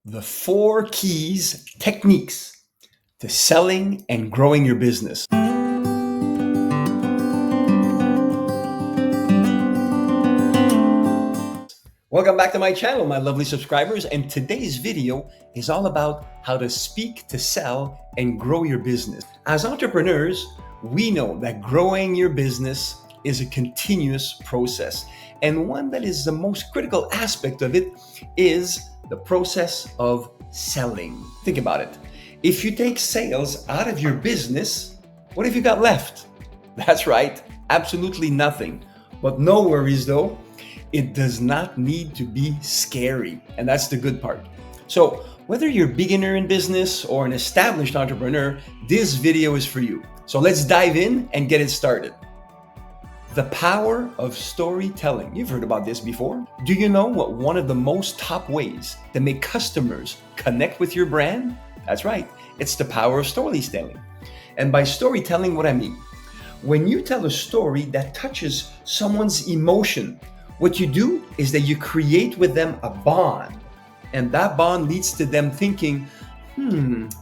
The 4 keys techniques to selling and growing your business. Welcome back to my channel, my lovely subscribers, and today's video is all about how to speak to sell and grow your business. As entrepreneurs, we know that growing your business is a continuous process, and one that is the most critical aspect of it is the process of selling. Think about it. If you take sales out of your business, what have you got left? That's right, absolutely nothing. But no worries though, it does not need to be scary, and that's the good part. So whether you're a beginner in business or an established entrepreneur, this video is for you. So let's dive in and get it started. The power of storytelling. You've heard about this before. Do you know what one of the most top ways to make customers connect with your brand? That's right, it's the power of storytelling. And by storytelling, what I mean, when you tell a story that touches someone's emotion, what you do is that you create with them a bond. And that bond leads to them thinking,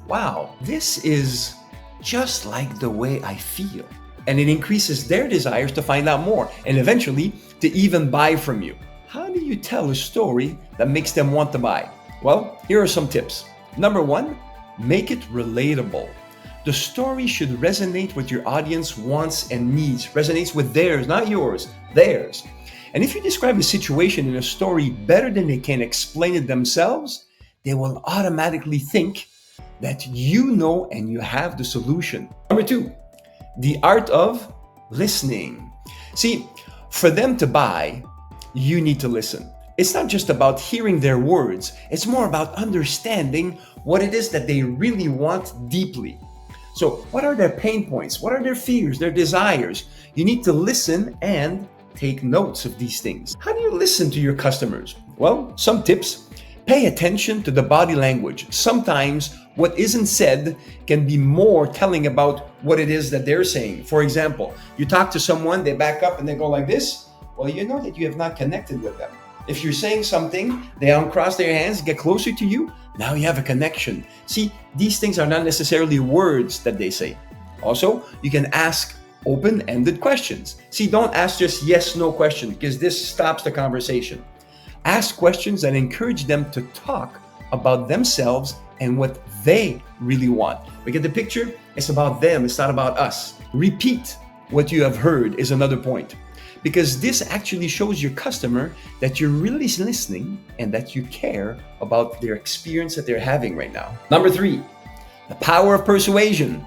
wow, this is just like the way I feel. And it increases their desires to find out more and eventually to even buy from you. How do you tell a story that makes them want to buy? Well, here are some tips. Number 1, make it relatable. The story should resonate with your audience wants and needs, resonates with theirs, not yours, theirs. And if you describe a situation in a story better than they can explain it themselves, they will automatically think that you know and you have the solution. Number 2, the art of listening. See, for them to buy, you need to listen. It's not just about hearing their words, it's more about understanding what it is that they really want deeply. So, what are their pain points? What are their fears, their desires? You need to listen and take notes of these things. How do you listen to your customers? Well, some tips. Pay attention to the body language. Sometimes what isn't said can be more telling about what it is that they're saying. For example, you talk to someone, they back up and they go like this. Well, you know that you have not connected with them. If you're saying something, they uncross their hands, get closer to you, now you have a connection. See, these things are not necessarily words that they say. Also, you can ask open-ended questions. See, don't ask just yes, no question because this stops the conversation. Ask questions that encourage them to talk about themselves and what they really want. We get the picture? It's about them, it's not about us. Repeat what you have heard is another point, because this actually shows your customer that you're really listening and that you care about their experience that they're having right now. Number 3, the power of persuasion.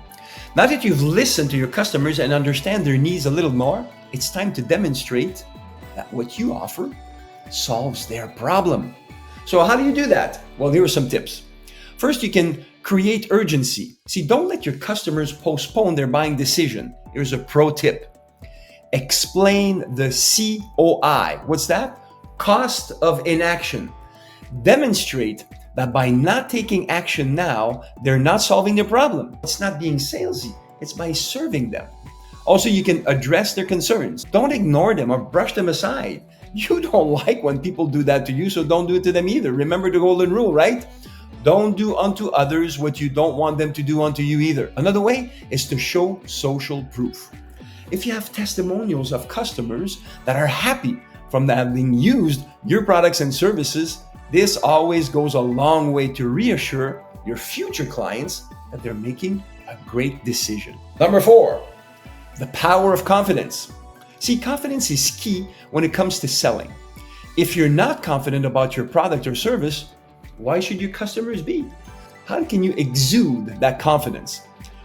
Now that you've listened to your customers and understand their needs a little more, it's time to demonstrate that what you offer solves their problem. So how do you do that? Well, here are some tips. First, you can create urgency. See, don't let your customers postpone their buying decision. Here's a pro tip. Explain the COI. What's that? Cost of inaction. Demonstrate that by not taking action now, they're not solving their problem. It's not being salesy, it's by serving them. Also, you can address their concerns. Don't ignore them or brush them aside. You don't like when people do that to you, so don't do it to them either. Remember the golden rule, right? Don't do unto others what you don't want them to do unto you either. Another way is to show social proof. If you have testimonials of customers that are happy from having used your products and services, this always goes a long way to reassure your future clients that they're making a great decision. Number 4, the power of confidence. See, confidence is key when it comes to selling. If you're not confident about your product or service, why should your customers be? How can you exude that confidence?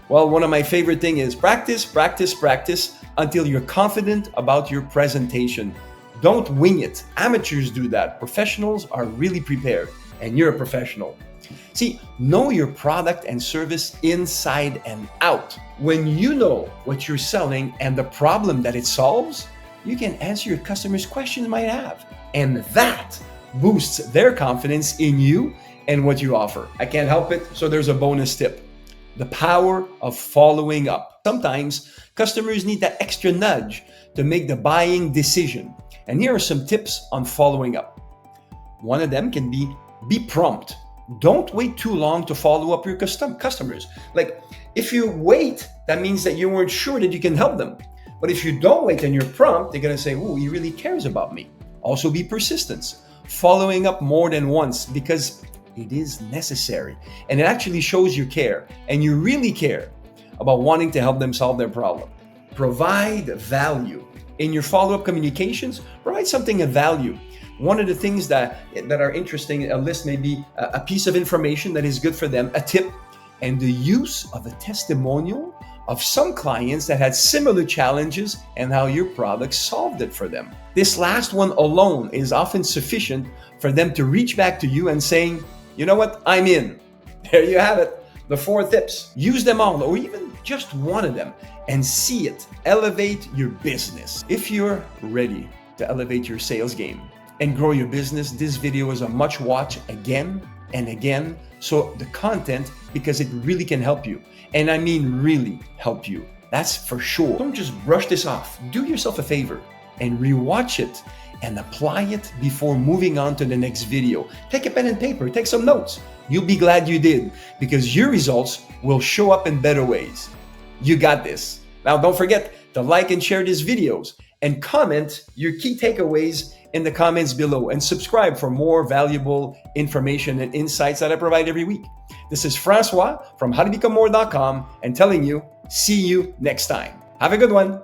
Well, one of my favorite things is practice, practice, practice until you're confident about your presentation. Don't wing it. Amateurs do that. Professionals are really prepared, and you're a professional. See, know your product and service inside and out. When you know what you're selling and the problem that it solves, you can answer your customers' questions they might have. And that boosts their confidence in you and what you offer. I can't help it, so there's a bonus tip. The power of following up. Sometimes customers need that extra nudge to make the buying decision. And here are some tips on following up. One of them can be prompt. Don't wait too long to follow up your customers. Like, if you wait, that means that you weren't sure that you can help them. But if you don't wait and you're prompt, they're gonna say, "Oh, he really cares about me." Also be persistent, following up more than once, because it is necessary. And it actually shows you care, and you really care about wanting to help them solve their problem. Provide value. In your follow-up communications, provide something of value. One of the things that are interesting, a list may be a piece of information that is good for them, a tip, and the use of a testimonial of some clients that had similar challenges and how your product solved it for them. This last one alone is often sufficient for them to reach back to you and saying, "You know what, I'm in." There you have it, the 4 tips. Use them all, or even just one of them, and see it elevate your business. If you're ready to elevate your sales game and grow your business, this video is a must watch again and again. So the content, because it really can help you. And I mean really help you. That's for sure. Don't just brush this off. Do yourself a favor and rewatch it and apply it before moving on to the next video. Take a pen and paper, take some notes. You'll be glad you did, because your results will show up in better ways. You got this. Now, don't forget to like and share these videos and comment your key takeaways in the comments below, and subscribe for more valuable information and insights that I provide every week. This is Francois from howtobecomemore.com and telling you, see you next time. Have a good one.